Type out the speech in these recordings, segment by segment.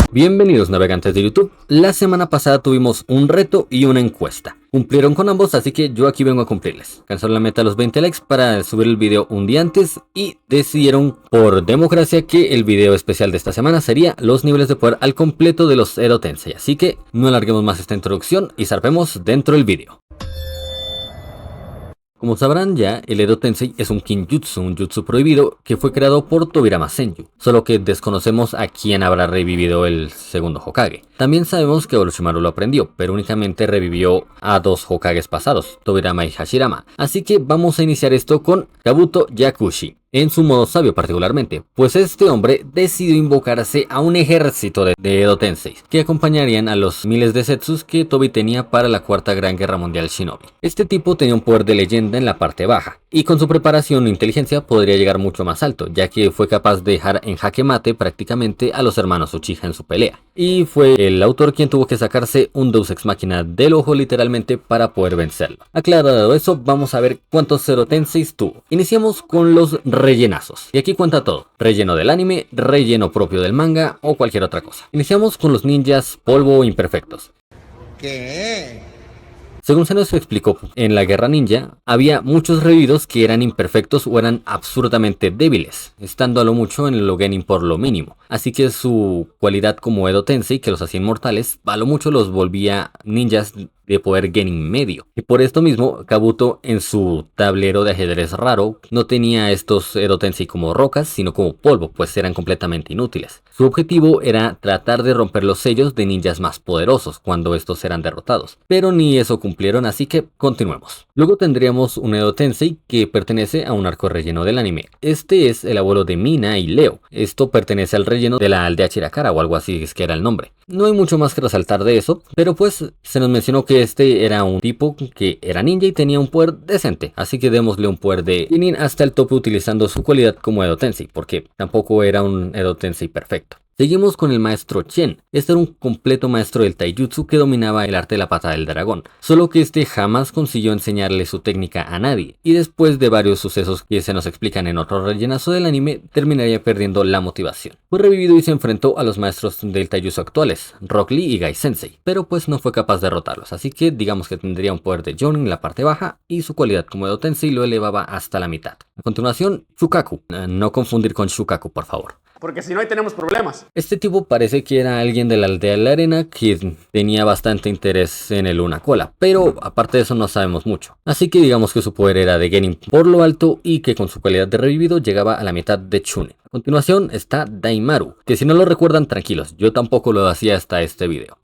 Bienvenidos navegantes de YouTube. La semana pasada tuvimos un reto y una encuesta. Cumplieron con ambos, así que yo aquí vengo a cumplirles. Alcanzaron la meta de los 20 likes para subir el video un día antes y decidieron por democracia que el video especial de esta semana sería los niveles de poder al completo de los Edo Tensei. Así que no alarguemos más esta introducción y zarpemos dentro del video. Como sabrán ya, el Edo Tensei es un Kinjutsu, un jutsu prohibido que fue creado por Tobirama Senju, solo que desconocemos a quién habrá revivido el segundo Hokage. También sabemos que Orochimaru lo aprendió, pero únicamente revivió a dos Hokages pasados, Tobirama y Hashirama, así que vamos a iniciar esto con Kabuto Yakushi. En su modo sabio particularmente, pues este hombre decidió invocarse a un ejército de Edo Tensei que acompañarían a los miles de Zetsus que Tobi tenía para la cuarta gran guerra mundial Shinobi. Este tipo tenía un poder de leyenda en la parte baja, y con su preparación e inteligencia podría llegar mucho más alto, ya que fue capaz de dejar en jaque mate prácticamente a los hermanos Uchiha en su pelea. Y fue el autor quien tuvo que sacarse un Deus Ex Machina del ojo literalmente para poder vencerlo. Aclarado eso, vamos a ver cuántos Edo Tensei tuvo. Iniciamos con los rellenazos. Y aquí cuenta todo. Relleno del anime, relleno propio del manga o cualquier otra cosa. Iniciamos con los ninjas polvo imperfectos. ¿Qué? Según se nos explicó en la guerra ninja, había muchos revividos que eran imperfectos o eran absurdamente débiles, estando a lo mucho en el Genin por lo mínimo. Así que su cualidad como Edo Tensei, que los hacía inmortales, a lo mucho los volvía ninjas de poder Genin medio. Y por esto mismo, Kabuto en su tablero de ajedrez raro no tenía estos Edo Tensei como rocas, sino como polvo, pues eran completamente inútiles. Su objetivo era tratar de romper los sellos de ninjas más poderosos cuando estos eran derrotados, pero ni eso cumplieron, así que continuemos. Luego tendríamos un Edo Tensei que pertenece a un arco relleno del anime. Este es el abuelo de Mina y Leo. Esto pertenece al relleno de la aldea Chirakara o algo así es que era el nombre. No hay mucho más que resaltar de eso, pero pues se nos mencionó que este era un tipo que era ninja y tenía un poder decente, así que démosle un poder de Genin hasta el tope utilizando su cualidad como Edo Tensei, porque tampoco era un Edo Tensei perfecto. Seguimos con el maestro Chen. Este era un completo maestro del taijutsu que dominaba el arte de la pata del dragón, solo que este jamás consiguió enseñarle su técnica a nadie, y después de varios sucesos que se nos explican en otro rellenazo del anime, terminaría perdiendo la motivación. Fue revivido y se enfrentó a los maestros del taijutsu actuales, Rock Lee y Gai Sensei, pero pues no fue capaz de derrotarlos, así que digamos que tendría un poder de Jonin en la parte baja, y su cualidad como Edo Tensei lo elevaba hasta la mitad. A continuación, Shukaku. No confundir con Shukaku, por favor. Porque si no, ahí tenemos problemas. Este tipo parece que era alguien de la aldea de la arena que tenía bastante interés en el Una Cola, pero aparte de eso no sabemos mucho. Así que digamos que su poder era de Genin por lo alto y que con su cualidad de revivido llegaba a la mitad de Chunin. A continuación está Daimaru, que si no lo recuerdan tranquilos, yo tampoco lo hacía hasta este video.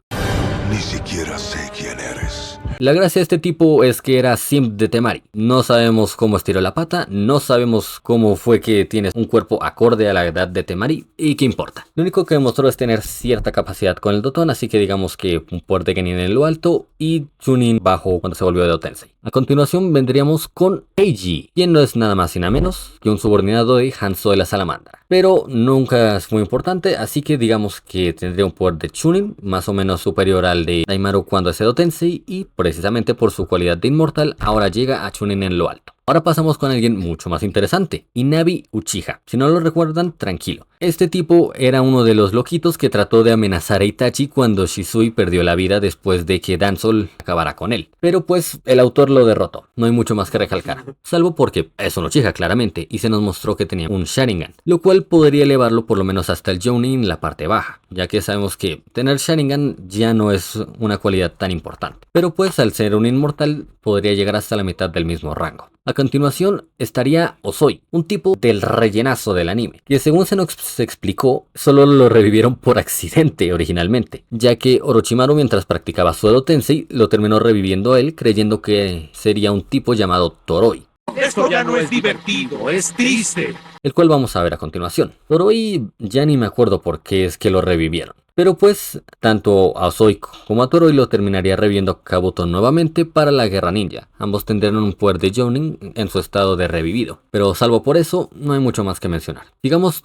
Ni siquiera sé quién eres. La gracia de este tipo es que era simp de Temari. No sabemos cómo estiró la pata, no sabemos cómo fue que tienes un cuerpo acorde a la edad de Temari, y qué importa. Lo único que demostró es tener cierta capacidad con el Doton, así que digamos que un poder de Genin en lo alto y Chunin bajo cuando se volvió Edo Tensei. A continuación vendríamos con Eiji, quien no es nada más y nada menos que un subordinado de Hanzo de la Salamandra. Pero nunca es muy importante, así que digamos que tendría un poder de Chunin más o menos superior al de Daimaru cuando es Edo Tensei, y precisamente por su cualidad de inmortal ahora llega a Chunin en lo alto. Ahora pasamos con alguien mucho más interesante, Inabi Uchiha. Si no lo recuerdan, tranquilo. Este tipo era uno de los loquitos que trató de amenazar a Itachi cuando Shisui perdió la vida después de que Dansol acabara con él. Pero pues el autor lo derrotó, no hay mucho más que recalcar. Salvo porque es un Uchiha claramente, y se nos mostró que tenía un Sharingan, lo cual podría elevarlo por lo menos hasta el Jounin en la parte baja, ya que sabemos que tener Sharingan ya no es una cualidad tan importante. Pero pues al ser un inmortal podría llegar hasta la mitad del mismo rango. A continuación estaría Ozoi, un tipo del rellenazo del anime, que según se nos explicó, solo lo revivieron por accidente originalmente, ya que Orochimaru mientras practicaba su Edo Tensei lo terminó reviviendo él creyendo que sería un tipo llamado Toroi. Esto ya no es divertido, es triste. El cual vamos a ver a continuación. Toroi ya ni me acuerdo por qué es que lo revivieron. Pero pues, tanto a Ozoi como a Toroi lo terminaría reviviendo Kabuto nuevamente para la guerra ninja. Ambos tendrían un poder de Jounin en su estado de revivido. Pero salvo por eso, no hay mucho más que mencionar. Sigamos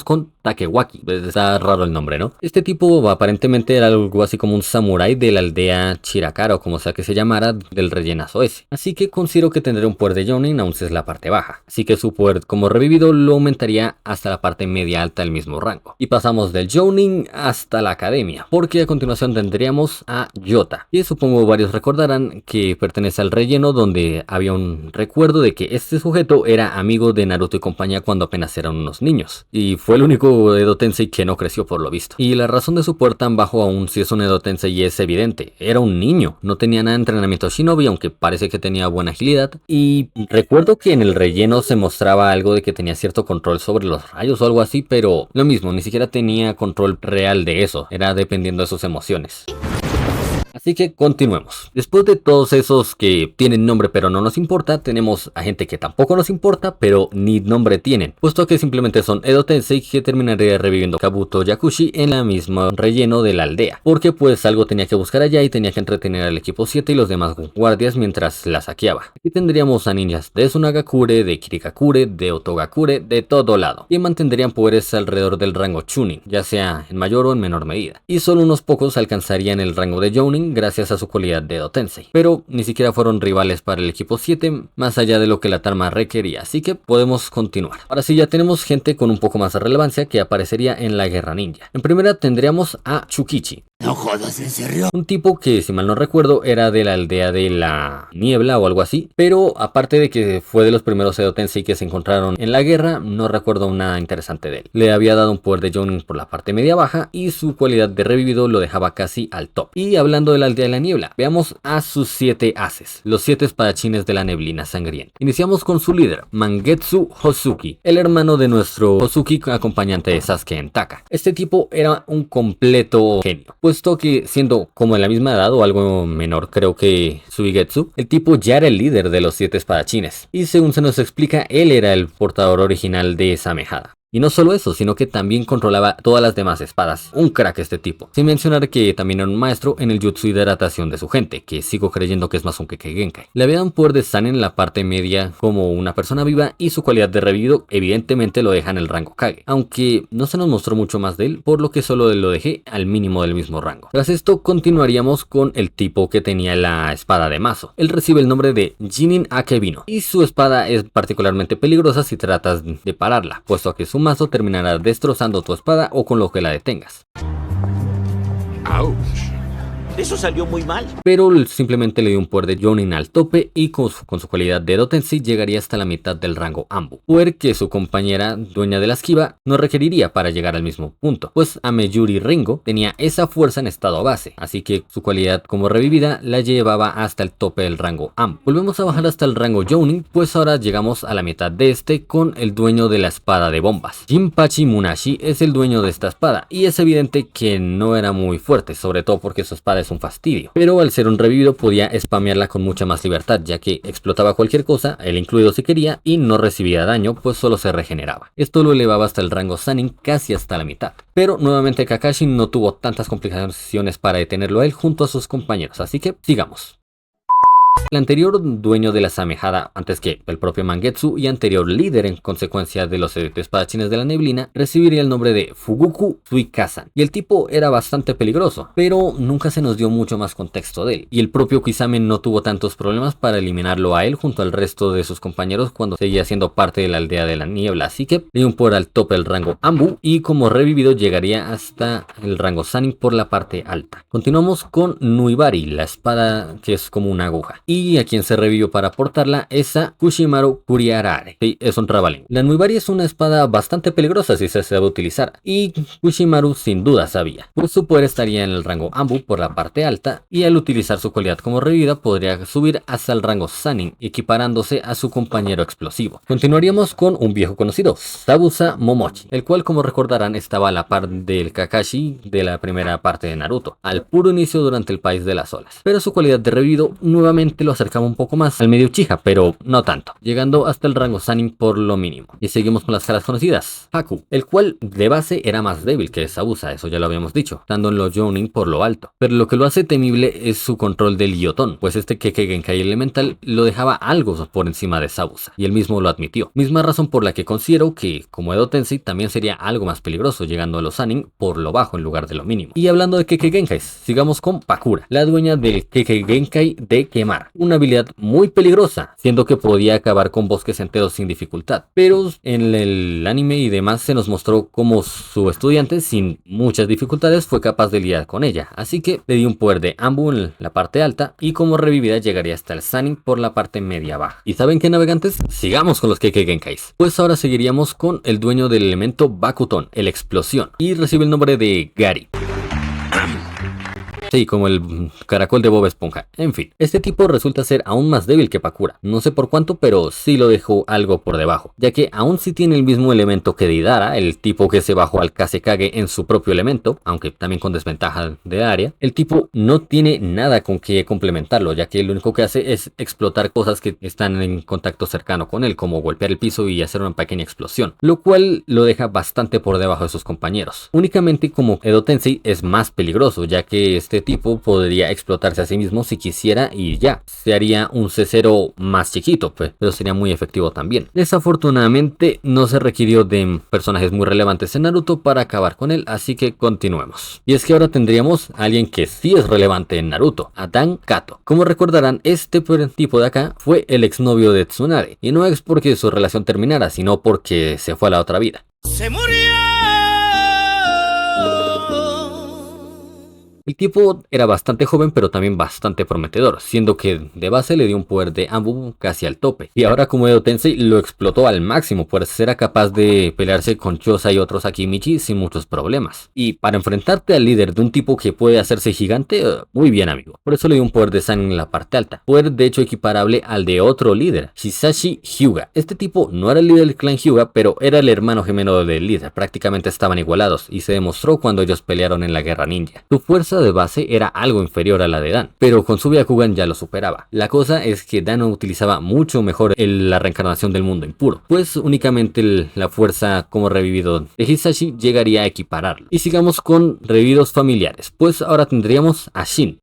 con Takewaki. Está raro el nombre, ¿no? Este tipo aparentemente era algo así como un samurái de la aldea Chirakara o como sea que se llamara del rellenazo ese. Así que considero que tendría un poder de Jounin aún si es la parte baja. Así que su poder como revivido lo aumentaría hasta la parte media alta del mismo rango. Y pasamos del Jounin a hasta la academia, porque a continuación tendríamos a Yota, que supongo varios recordarán que pertenece al relleno, donde había un recuerdo de que este sujeto era amigo de Naruto y compañía cuando apenas eran unos niños, y fue el único Edo Tensei que no creció por lo visto. Y la razón de su poder tan bajo, aún si es un Edo Tensei, es evidente: era un niño, no tenía nada de entrenamiento shinobi, aunque parece que tenía buena agilidad, y recuerdo que en el relleno se mostraba algo de que tenía cierto control sobre los rayos o algo así, pero lo mismo, ni siquiera tenía control real de eso, era dependiendo de sus emociones. Así que continuemos. Después de todos esos que tienen nombre pero no nos importa, tenemos a gente que tampoco nos importa pero ni nombre tienen, puesto que simplemente son Edo Tensei que terminaría reviviendo Kabuto Yakushi en la misma relleno de la aldea, porque pues algo tenía que buscar allá y tenía que entretener al equipo 7 y los demás guardias mientras la saqueaba. Aquí tendríamos a ninjas de Tsunagakure, de Kirigakure, de Otogakure, de todo lado, y mantendrían poderes alrededor del rango Chunin, ya sea en mayor o en menor medida, y solo unos pocos alcanzarían el rango de Jounin gracias a su cualidad de Edo Tensei, pero ni siquiera fueron rivales para el equipo 7 más allá de lo que la trama requería, así que podemos continuar. Ahora sí, ya tenemos gente con un poco más de relevancia que aparecería en la Guerra Ninja. En primera tendríamos a Chukichi. No jodas, ¿en serio? Un tipo que, si mal no recuerdo, era de la aldea de la niebla o algo así, pero aparte de que fue de los primeros Edo Tensei que se encontraron en la guerra, no recuerdo nada interesante de él. Le había dado un poder de Jounin por la parte media baja y su cualidad de revivido lo dejaba casi al top. Y hablando de la aldea de la niebla, veamos a sus 7 haces, los 7 espadachines de la neblina sangrienta. Iniciamos con su líder, Mangetsu Hozuki, el hermano de nuestro Hozuki, acompañante de Sasuke en Taka. Este tipo era un completo genio, puesto que siendo como de la misma edad o algo menor creo que Suigetsu, el tipo ya era el líder de los 7 espadachines, y según se nos explica, él era el portador original de esa mejada. Y no solo eso, sino que también controlaba todas las demás espadas. Un crack este tipo. Sin mencionar que también era un maestro en el jutsu de hidratación de su gente, que sigo creyendo que es más un Kekkei Genkai. Le había dado un poder de Sanen en la parte media como una persona viva, y su cualidad de revivido evidentemente lo deja en el rango Kage, aunque no se nos mostró mucho más de él, por lo que solo lo dejé al mínimo del mismo rango. Tras esto continuaríamos con el tipo que tenía la espada de mazo. Él recibe el nombre de Jinin Akebino, y su espada es particularmente peligrosa si tratas de pararla, puesto que su mazo terminará destrozando tu espada o con lo que la detengas. Ouch. Eso salió muy mal. Pero simplemente le dio un poder de Jounin al tope y con su cualidad de Edo Tensei llegaría hasta la mitad del rango Anbu, poder que su compañera dueña de la esquiva no requeriría para llegar al mismo punto, pues Ameyuri Ringo tenía esa fuerza en estado base, así que su cualidad como revivida la llevaba hasta el tope del rango Anbu. Volvemos a bajar hasta el rango Jounin, pues ahora llegamos a la mitad de este con el dueño de la espada de bombas. Jinpachi Munashi es el dueño de esta espada, y es evidente que no era muy fuerte, sobre todo porque su espada es un fastidio, pero al ser un revivido podía spamearla con mucha más libertad, ya que explotaba cualquier cosa, él incluido si quería, y no recibía daño, pues solo se regeneraba. Esto lo elevaba hasta el rango Sannin, casi hasta la mitad. Pero nuevamente Kakashi no tuvo tantas complicaciones para detenerlo a él junto a sus compañeros, así que sigamos. El anterior dueño de la Samehada, antes que el propio Mangetsu, y anterior líder en consecuencia de los espadachines de la neblina, recibiría el nombre de Fugoku Suikazan. Y el tipo era bastante peligroso, pero nunca se nos dio mucho más contexto de él. Y el propio Kisame no tuvo tantos problemas para eliminarlo a él junto al resto de sus compañeros cuando seguía siendo parte de la aldea de la niebla. Así que le dio un poder al tope del rango Anbu, y como revivido llegaría hasta el rango Sannin por la parte alta. Continuamos con Nuibari, la espada que es como una aguja. Y a quien se revivió para portarla es a Kushimaru Kuriarare. Sí, es un trabalín. La Nuibari es una espada bastante peligrosa si se sabe utilizar, y Kushimaru sin duda sabía, pues su poder estaría en el rango Anbu por la parte alta, y al utilizar su cualidad como revivida podría subir hasta el rango Sannin, equiparándose a su compañero explosivo. Continuaríamos con un viejo conocido, Zabuza Momochi, el cual, como recordarán, estaba a la par del Kakashi de la primera parte de Naruto, al puro inicio durante el País de las Olas, pero su cualidad de revivido nuevamente lo acercaba un poco más al medio Uchiha, pero no tanto, llegando hasta el rango Sannin por lo mínimo. Y seguimos con las caras conocidas, Haku, el cual de base era más débil que Zabuza, eso ya lo habíamos dicho, estando en los Jounin por lo alto, pero lo que lo hace temible es su control del Yoton, pues este Kekkei Genkai elemental lo dejaba algo por encima de Zabuza, y él mismo lo admitió, misma razón por la que considero que como Edo Tensei también sería algo más peligroso, llegando a los Sannin por lo bajo en lugar de lo mínimo. Y hablando de Kekkei Genkais, sigamos con Pakura, la dueña del Kekkei Genkai de Kemat. volar, una habilidad muy peligrosa, siendo que podía acabar con bosques enteros sin dificultad. Pero en el anime y demás se nos mostró cómo su estudiante sin muchas dificultades fue capaz de lidiar con ella, así que le dio un poder de Anbu en la parte alta y como revivida llegaría hasta el Sannin por la parte media baja. ¿Y saben qué, navegantes? Sigamos con los Kekkei Genkais. Pues ahora seguiríamos con el dueño del elemento Bakuton, el explosión, y recibe el nombre de Gary. Sí, como el caracol de Bob Esponja. En fin, este tipo resulta ser aún más débil que Pakura. No sé por cuánto, pero sí lo dejó algo por debajo, ya que aún sí tiene el mismo elemento que Deidara, el tipo que se bajó al Kazekage en su propio elemento, aunque también con desventaja de área. El tipo no tiene nada con que complementarlo, ya que lo único que hace es explotar cosas que están en contacto cercano con él, como golpear el piso y hacer una pequeña explosión, lo cual lo deja bastante por debajo de sus compañeros. Únicamente como Edo Tensei es más peligroso, ya que este tipo podría explotarse a sí mismo si quisiera y ya, se haría un C0 más chiquito, pero sería muy efectivo también. Desafortunadamente no se requirió de personajes muy relevantes en Naruto para acabar con él, así que continuemos. Y es que ahora tendríamos a alguien que sí es relevante en Naruto, a Dan Kato. Como recordarán, este tipo de acá fue el exnovio de Tsunade, y no es porque su relación terminara, sino porque se fue a la otra vida. ¡Se murió! El tipo era bastante joven pero también bastante prometedor, siendo que de base le dio un poder de Anbu casi al tope. Y ahora como Edo Tensei lo explotó al máximo, pues era capaz de pelearse con Chosa y otros Akimichi sin muchos problemas. Y para enfrentarte al líder de un tipo que puede hacerse gigante, muy bien amigo. Por eso le dio un poder de Sannin en la parte alta. Poder de hecho equiparable al de otro líder, Hisashi Hyuga. Este tipo no era el líder del clan Hyuga, pero era el hermano gemelo del líder. Prácticamente estaban igualados y se demostró cuando ellos pelearon en la guerra ninja. Su fuerza de base era algo inferior a la de Dan, pero con su Byakugan ya lo superaba. La cosa es que Dan utilizaba mucho mejor la reencarnación del mundo impuro, pues únicamente la fuerza como revivido de Hisashi llegaría a equipararlo. Y sigamos con revividos familiares, pues ahora tendríamos a Shin.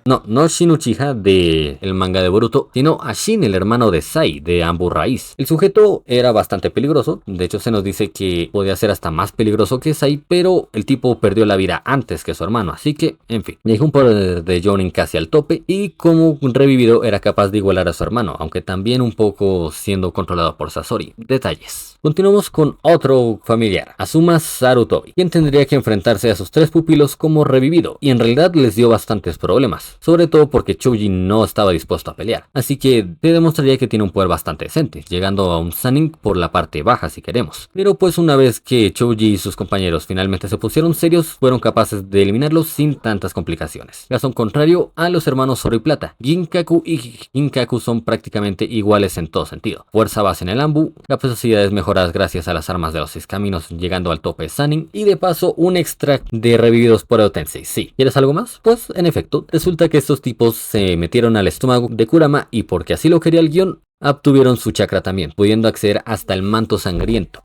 No Shin Uchiha de el manga de Boruto, sino a Shin, el hermano de Sai de Anbu Raíz. El sujeto era bastante peligroso, de hecho se nos dice que podía ser hasta más peligroso que Sai, pero el tipo perdió la vida antes que su hermano, así que, en fin, llegó un poder de Jonin casi al tope y como revivido era capaz de igualar a su hermano, aunque también un poco siendo controlado por Sasori. Detalles. Continuamos con otro familiar, Azuma Sarutobi, quien tendría que enfrentarse a sus tres pupilos como revivido, y en realidad les dio bastantes problemas, sobre todo porque Choji no estaba dispuesto a pelear, así que te demostraría que tiene un poder bastante decente, llegando a un Sannin por la parte baja si queremos. Pero pues una vez que Choji y sus compañeros finalmente se pusieron serios, fueron capaces de eliminarlos sin tantas complicaciones. Caso contrario a los hermanos Zoro y Plata, Ginkaku y Ginkaku son prácticamente iguales en todo sentido. Fuerza base en el Anbu, capacidades mejoradas gracias a las armas de los 6 caminos llegando al tope de Sannin y de paso un extra de revividos por Edo Tensei. Sí, ¿quieres algo más? Pues en efecto, resulta que estos tipos se metieron al estómago de Kurama y porque así lo quería el guión, obtuvieron su chakra también, pudiendo acceder hasta el manto sangriento.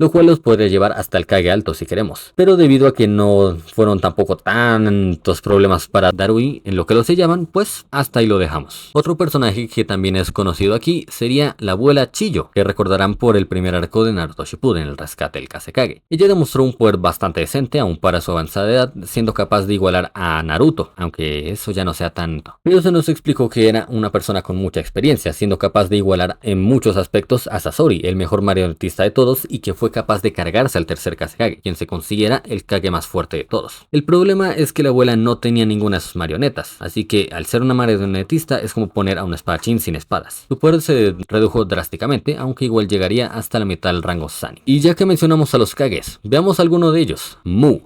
Lo cual los podría llevar hasta el Kage alto si queremos. Pero debido a que no fueron tampoco tantos problemas para Darui en lo que lo se llaman, pues hasta ahí lo dejamos. Otro personaje que también es conocido aquí sería la abuela Chiyo, que recordarán por el primer arco de Naruto Shippuden, el rescate del Kazekage. Ella demostró un poder bastante decente aún para su avanzada edad, siendo capaz de igualar a Naruto, aunque eso ya no sea tanto. Pero se nos explicó que era una persona con mucha experiencia, siendo capaz de igualar en muchos aspectos a Sasori, el mejor marionetista de todos y que fue capaz de cargarse al tercer Kazekage, quien se considera el Kage más fuerte de todos. El problema es que la abuela no tenía ninguna de sus marionetas, así que al ser una marionetista es como poner a un espadachín sin espadas. Su poder se redujo drásticamente, aunque igual llegaría hasta la mitad del rango Sannin. Y ya que mencionamos a los Kages, veamos alguno de ellos. Mu,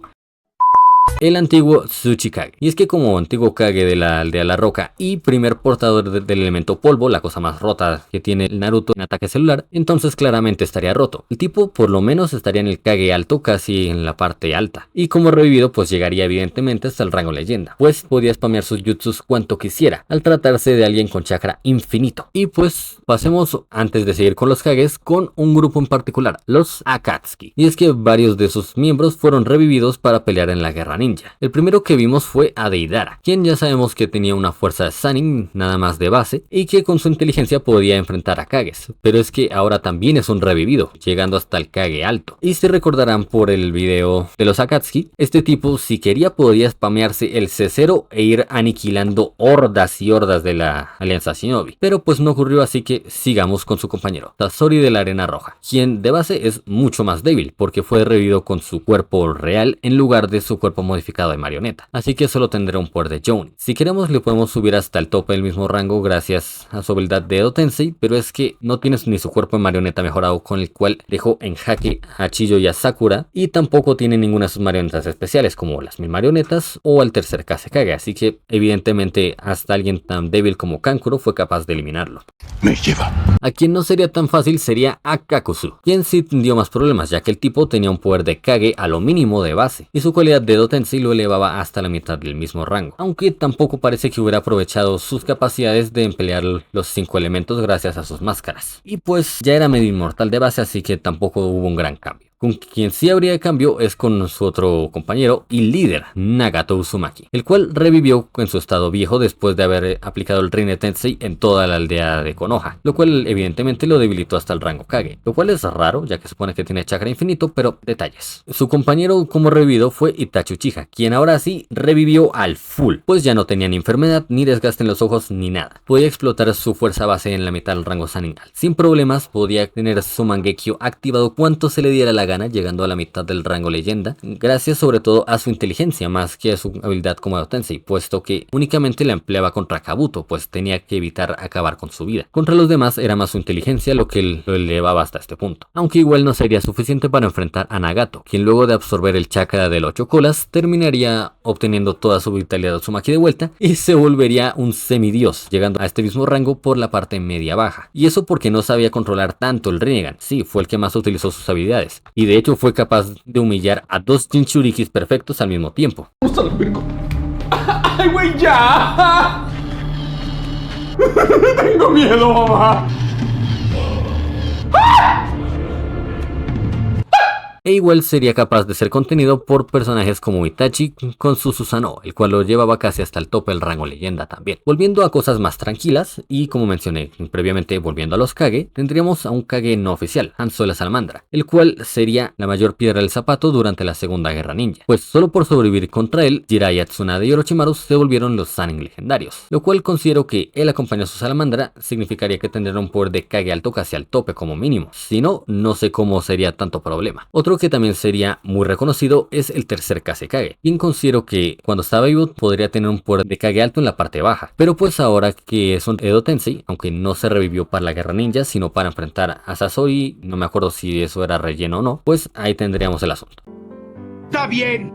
el antiguo Tsuchikage. Y es que como antiguo Kage de la aldea La Roca y primer portador del elemento polvo, la cosa más rota que tiene el Naruto en ataque celular, entonces claramente estaría roto. El tipo por lo menos estaría en el Kage alto, casi en la parte alta. Y como revivido pues llegaría evidentemente hasta el rango leyenda, pues podía spamear sus jutsus cuanto quisiera, al tratarse de alguien con chakra infinito. Y pues pasemos, antes de seguir con los Kages, con un grupo en particular, los Akatsuki. Y es que varios de sus miembros fueron revividos para pelear en la guerra ninja. ninja. El primero que vimos fue a Deidara, quien ya sabemos que tenía una fuerza Sannin nada más de base y que con su inteligencia podía enfrentar a Kages, pero es que ahora también es un revivido, llegando hasta el Kage alto. Y si recordarán por el video de los Akatsuki, este tipo si quería podía spamearse el C0 e ir aniquilando hordas y hordas de la Alianza Shinobi, pero pues no ocurrió, así que sigamos con su compañero, Sasori de la Arena Roja, quien de base es mucho más débil porque fue revivido con su cuerpo real en lugar de su cuerpo modificado de marioneta, así que solo tendrá un poder de Jounin. Si queremos le podemos subir hasta el tope del mismo rango gracias a su habilidad de Edo Tensei, pero es que no tienes ni su cuerpo de marioneta mejorado, con el cual dejó en jaque a Chiyo y a Sakura, y tampoco tiene ninguna de sus marionetas especiales como las 1000 marionetas o el tercer Kazekage, así que evidentemente hasta alguien tan débil como Kankuro fue capaz de eliminarlo. Me lleva. A quien no sería tan fácil sería a Kakuzu, quien sí dio más problemas, ya que el tipo tenía un poder de Kage a lo mínimo de base, y su cualidad de Edo Tensei lo elevaba hasta la mitad del mismo rango, aunque tampoco parece que hubiera aprovechado sus capacidades de emplear los 5 elementos gracias a sus máscaras. Y pues ya era medio inmortal de base, así que tampoco hubo un gran cambio. Con quien sí habría de cambio es con su otro compañero y líder, Nagato Uzumaki, el cual revivió en su estado viejo después de haber aplicado el Rinne Tensei en toda la aldea de Konoha, lo cual evidentemente lo debilitó hasta el rango Kage, lo cual es raro ya que supone que tiene chakra infinito, pero detalles. Su compañero como revivido fue Itachi Uchiha, quien ahora sí revivió al full, pues ya no tenía ni enfermedad, ni desgaste en los ojos, ni nada. Podía explotar su fuerza base en la mitad del rango Sannin. Sin problemas podía tener su Mangekyo activado cuanto se le diera la gana, llegando a la mitad del rango leyenda, gracias sobre todo a su inteligencia más que a su habilidad como Edo Tensei, puesto que únicamente la empleaba contra Kabuto, pues tenía que evitar acabar con su vida. Contra los demás era más su inteligencia lo que lo elevaba hasta este punto, aunque igual no sería suficiente para enfrentar a Nagato, quien luego de absorber el chakra del 8 colas terminaría obteniendo toda su vitalidad Uzumaki de vuelta y se volvería un semidios, llegando a este mismo rango por la parte media baja, y eso porque no sabía controlar tanto el Rinnegan. Sí, fue el que más utilizó sus habilidades, y de hecho fue capaz de humillar a 2 Jinchurikis perfectos al mismo tiempo. ¡Ay, güey, ya! Tengo miedo, mamá. E igual sería capaz de ser contenido por personajes como Itachi con su Susanoo, el cual lo llevaba casi hasta el tope del rango leyenda también. Volviendo a cosas más tranquilas, y como mencioné previamente volviendo a los Kage, tendríamos a un Kage no oficial, Hanzo de la Salamandra, el cual sería la mayor piedra del zapato durante la Segunda Guerra Ninja, pues solo por sobrevivir contra él, Jiraiya, Tsunade y Orochimaru se volvieron los Sannin legendarios, lo cual considero que él acompañó a su Salamandra significaría que tendría un poder de Kage alto casi al tope como mínimo, si no, no sé cómo sería tanto problema. Otro que también sería muy reconocido es el tercer Kazekage, quien considero que cuando estaba vivo podría tener un poder de Kage alto en la parte baja, pero pues ahora que es un Edo Tensei, aunque no se revivió para la Guerra Ninja sino para enfrentar a Sasori, no me acuerdo si eso era relleno o no, pues ahí tendríamos el asunto. ¡Está bien!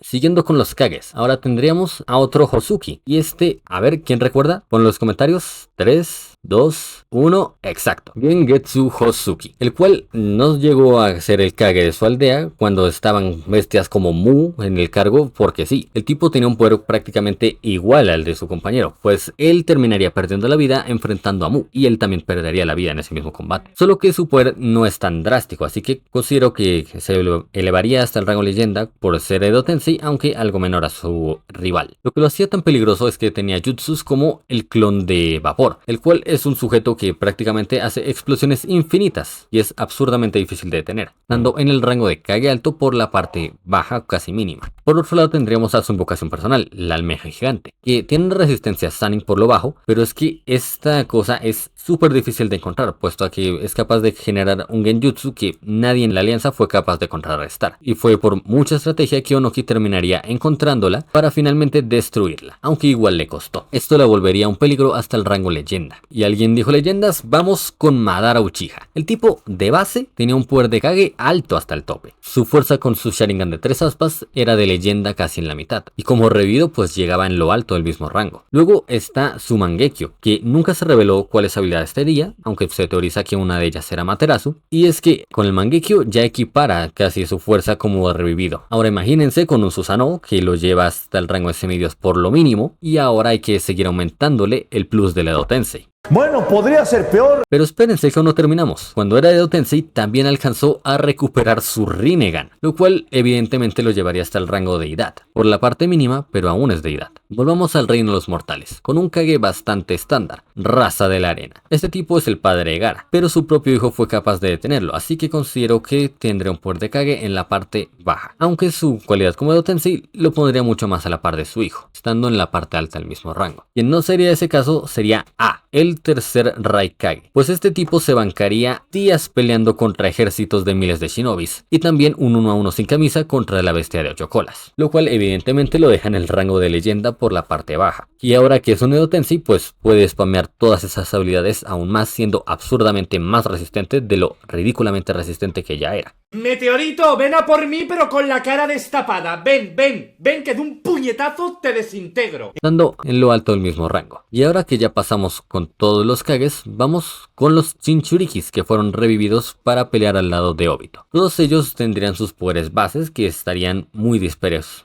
Siguiendo con los Kages, ahora tendríamos a otro Hozuki, y a ver, ¿quién recuerda? Pon en los comentarios. 3, 2, 1, exacto, Gengetsu Hozuki, el cual no llegó a ser el Kage de su aldea cuando estaban bestias como Mu en el cargo, porque sí, el tipo tenía un poder prácticamente igual al de su compañero, pues él terminaría perdiendo la vida enfrentando a Mu, y él también perdería la vida en ese mismo combate, solo que su poder no es tan drástico, así que considero que se elevaría hasta el rango leyenda por ser Edo Tensei, aunque algo menor a su rival. Lo que lo hacía tan peligroso es que tenía jutsus como el clon de vapor, el cual es un sujeto que prácticamente hace explosiones infinitas y es absurdamente difícil de detener, dando en el rango de Kage alto por la parte baja casi mínima. Por otro lado tendríamos a su invocación personal, la almeja gigante, que tiene una resistencia Sannin por lo bajo, pero es que esta cosa es súper difícil de encontrar, puesto a que es capaz de generar un genjutsu que nadie en la alianza fue capaz de contrarrestar, y fue por mucha estrategia que Onoki terminaría encontrándola para finalmente destruirla, aunque igual le costó. Esto la volvería un peligro hasta el rango leyenda. Y alguien dijo leyendas, vamos con Madara Uchiha. El tipo de base tenía un poder de Kage alto hasta el tope. Su fuerza con su Sharingan de 3 aspas era de leyenda casi en la mitad, y como revivido pues llegaba en lo alto del mismo rango. Luego está su Mangekyo, que nunca se reveló cuáles habilidades tenía, aunque se teoriza que una de ellas era Materasu, y es que con el Mangekyo ya equipara casi su fuerza como revivido. Ahora imagínense con un Susanoo que lo lleva hasta el rango de semidios por lo mínimo, y ahora hay que seguir aumentándole el plus del Edo Tensei. Bueno, podría ser peor. Pero espérense que aún no terminamos. Cuando era Edo Tensei también alcanzó a recuperar su Rinnegan, lo cual evidentemente lo llevaría hasta el rango de deidad, por la parte mínima, pero aún es deidad. Volvamos al reino de los mortales, con un Kage bastante estándar, Raza de la Arena. Este tipo es el padre de Gaara, pero su propio hijo fue capaz de detenerlo, así que considero que tendría un poder de Kage en la parte baja, aunque su cualidad como Edo Tensei lo pondría mucho más a la par de su hijo, estando en la parte alta del mismo rango. Quien no sería ese caso sería A, el tercer Raikage, pues este tipo se bancaría días peleando contra ejércitos de miles de shinobis, y también un 1 a 1 sin camisa contra la bestia de 8 colas, lo cual evidentemente lo deja en el rango de leyenda por la parte baja. Y ahora que es un Edo Tensei, pues puede spamear todas esas habilidades aún más, siendo absurdamente más resistente de lo ridículamente resistente que ya era. Meteorito, ven a por mí pero con la cara destapada. Ven que de un puñetazo te desintegro. Estando en lo alto del mismo rango. Y ahora que ya pasamos con todos los Kages, vamos con los Jinchurikis que fueron revividos para pelear al lado de Obito. Todos ellos tendrían sus poderes bases que estarían muy disparejos,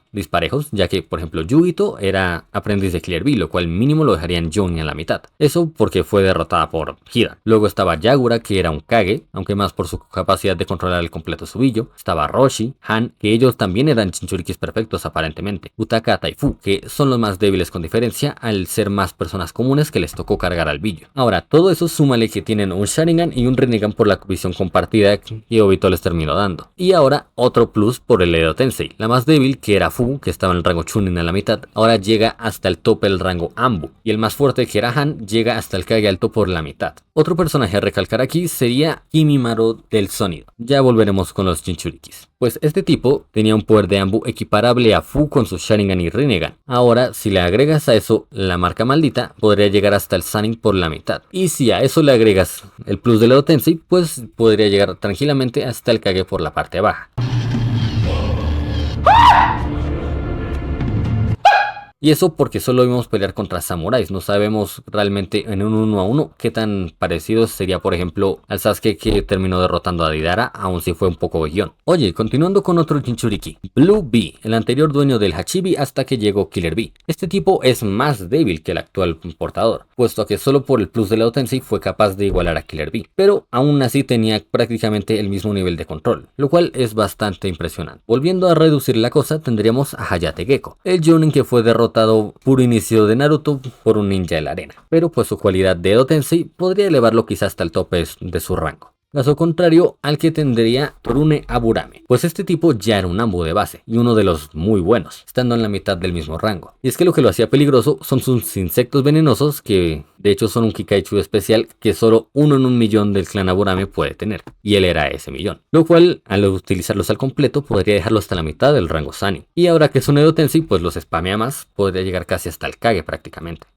ya que por ejemplo Yugito era aprendiz de Clear Bee, lo cual mínimo lo dejaría en Jonin a la mitad. Eso porque fue derrotada por Hidan. Luego estaba Yagura, que era un Kage, aunque más por su capacidad de controlar el completo subillo. Estaba Roshi, Han, que ellos también eran Jinchurikis perfectos aparentemente. Utaka, Taifu, que son los más débiles con diferencia al ser más personas comunes que les tocó cargar al billo. Ahora, todo eso súmale que tienen un Sharingan y un Rinnegan por la visión compartida que Obito les terminó dando. Y ahora otro plus por el Edo Tensei. La más débil, que era Fu, que estaba en el rango Chunin a la mitad, ahora llega hasta el tope del rango Anbu. Y el más fuerte, que era Han, llega hasta el Kage alto por la mitad. Otro personaje a recalcar aquí sería Kimimaro del sonido. Ya volveremos con los Jinchurikis. Pues este tipo tenía un poder de Anbu equiparable a Fu con su Sharingan y Rinnegan. Ahora, si le agregas a eso la marca maldita, podría llegar hasta el Sannin por la mitad. Y si a eso le agregas el plus del Edo Tensei, pues podría llegar tranquilamente hasta el Kage por la parte baja. Y eso porque solo vimos pelear contra samuráis, no sabemos realmente en un 1 a 1 qué tan parecido sería por ejemplo al Sasuke que terminó derrotando a Deidara, aun si fue un poco guión. Oye, continuando con otro Jinchuriki, Blue Bee, el anterior dueño del Hachibi hasta que llegó Killer Bee. Este tipo es más débil que el actual portador, puesto que solo por el plus de Edo Tensei fue capaz de igualar a Killer Bee, pero aún así tenía prácticamente el mismo nivel de control, lo cual es bastante impresionante. Volviendo a reducir la cosa, tendríamos a Hayate Gecko, el Jonin que fue derrotado puro inicio de Naruto por un ninja de la arena, pero pues su cualidad de Edo Tensei podría elevarlo quizás hasta el tope de su rango. Caso contrario al que tendría Torune Aburame, pues este tipo ya era un Anbu de base y uno de los muy buenos, estando en la mitad del mismo rango. Y es que lo que lo hacía peligroso son sus insectos venenosos, que de hecho son un Kikaichu especial que solo 1 en 1.000.000 del clan Aburame puede tener, y él era ese millón, lo cual al utilizarlos al completo podría dejarlo hasta la mitad del rango Sannin. Y ahora que es un Edo Tensei, pues los spamea más, podría llegar casi hasta el Kage prácticamente.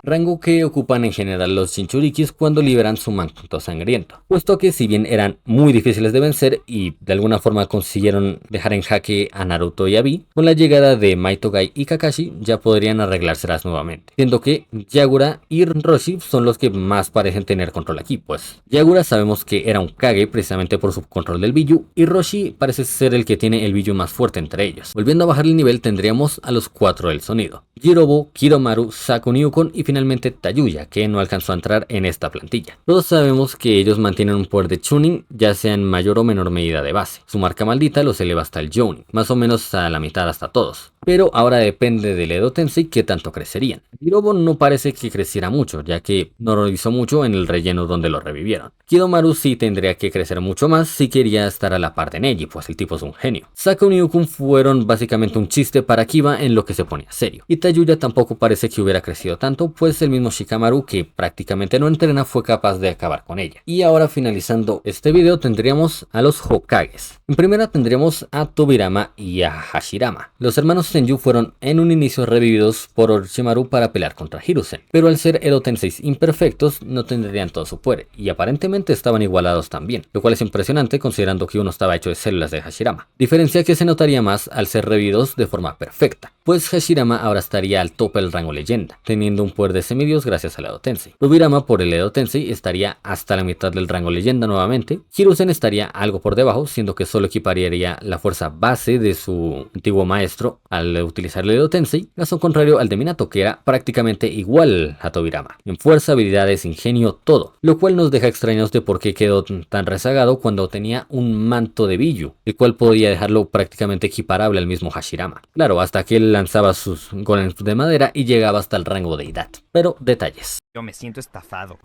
Rango que ocupan en general los Jinchurikis cuando liberan su manto sangriento, puesto que si bien eran muy difíciles de vencer y de alguna forma consiguieron dejar en jaque a Naruto y a Bee, con la llegada de Maitogai y Kakashi ya podrían arreglárselas nuevamente, siendo que Yagura y Roshi son los que más parecen tener control aquí, pues Yagura sabemos que era un Kage precisamente por su control del Biju, y Roshi parece ser el que tiene el Biju más fuerte entre ellos. Volviendo a bajar el nivel tendríamos a los 4 del sonido: Jirobo, Kiromaru, Saku Nyukon y finalmente Tayuya, que no alcanzó a entrar en esta plantilla. Todos sabemos que ellos mantienen un poder de Chunin, ya sea en mayor o menor medida de base. Su marca maldita los eleva hasta el Jonin, más o menos a la mitad hasta todos. Pero ahora depende del Edo Tensei qué tanto crecerían. Jirobo no parece que creciera mucho, ya que no lo hizo mucho en el relleno donde lo revivieron. Kidomaru sí tendría que crecer mucho más si quería estar a la par de Neji, pues el tipo es un genio. Saku y Nyukon fueron básicamente un chiste para Kiba en lo que se ponía serio. Y Tayuya tampoco parece que hubiera crecido tanto, pues el mismo Shikamaru, que prácticamente no entrena, fue capaz de acabar con ella. Y ahora finalizando este video tendríamos a los Hokages. En primera tendríamos a Tobirama y a Hashirama. Los hermanos Senju fueron en un inicio revividos por Orochimaru para pelear contra Hiruzen, pero al ser Edo Tenseis imperfectos no tendrían todo su poder, y aparentemente estaban igualados también, lo cual es impresionante considerando que uno estaba hecho de células de Hashirama, diferencia que se notaría más al ser revividos de forma perfecta. pues Hashirama ahora estaría al tope del rango leyenda, teniendo un poder de semidios gracias al Edo Tensei. Tobirama por el Edo Tensei estaría hasta la mitad del rango leyenda nuevamente. Hiruzen estaría algo por debajo, siendo que solo equiparía la fuerza base de su antiguo maestro al utilizar el Edo Tensei, caso contrario al de Minato, que era prácticamente igual a Tobirama, en fuerza, habilidades, ingenio, todo, lo cual nos deja extraños de por qué quedó tan rezagado cuando tenía un manto de Biju, el cual podía dejarlo prácticamente equiparable al mismo Hashirama. Claro, hasta que él lanzaba sus golems de madera y llegaba hasta el rango deidad. Pero detalles. Yo me siento estafado.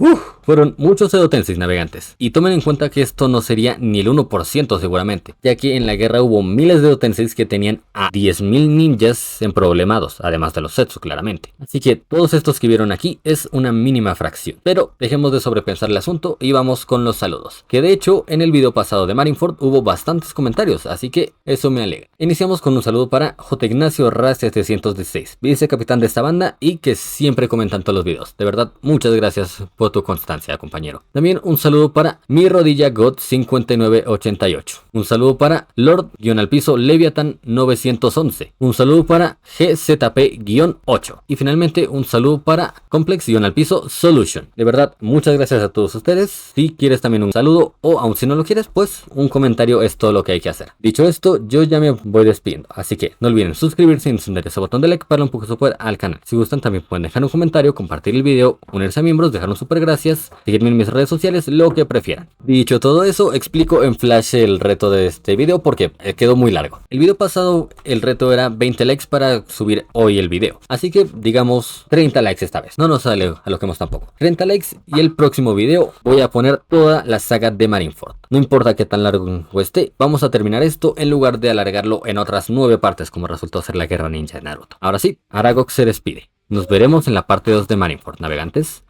Fueron muchos Edo Tensei navegantes, y tomen en cuenta que esto no sería ni el 1% seguramente, ya que en la guerra hubo miles de Edo Tensei que tenían a 10.000 ninjas emproblemados, además de los Zetsu claramente. Así que todos estos que vieron aquí es una mínima fracción. Pero dejemos de sobrepensar el asunto y vamos con los saludos, que de hecho en el video pasado de Marineford hubo bastantes comentarios, así que eso me alegra. Iniciamos con un saludo para J. Ignacio Raz 716, vicecapitán de esta banda y que siempre comentan todos los videos. De verdad, muchas gracias por tu constancia, compañero. También un saludo para Mi Rodilla God 5988. Un saludo para Lord-Alpiso Leviathan 911. Un saludo para GZP-8. Y finalmente un saludo para Complex-Alpiso Solution. De verdad, muchas gracias a todos ustedes. Si quieres también un saludo o aun si no lo quieres, pues un comentario es todo lo que hay que hacer. Dicho esto, yo ya me voy despidiendo. Así que no olviden suscribirse y encender ese botón de like para un poco de support al canal. Si gustan también pueden dejar un comentario, compartir el video, unirse a miembros, dejar un super gracias, seguirme en mis redes sociales, lo que prefieran. Dicho todo eso, explico en flash el reto de este video porque quedó muy largo. El video pasado el reto era 20 likes para subir hoy el video, así que digamos 30 likes esta vez. No nos sale a lo que hemos tampoco. 30 likes y el próximo video voy a poner toda la saga de Marineford. No importa qué tan largo esté, vamos a terminar esto en lugar de alargarlo en otras 9 partes como resultó ser la Guerra Ninja de Naruto. Ahora sí, Aragog se despide. Nos veremos en la parte 2 de Marineford, navegantes.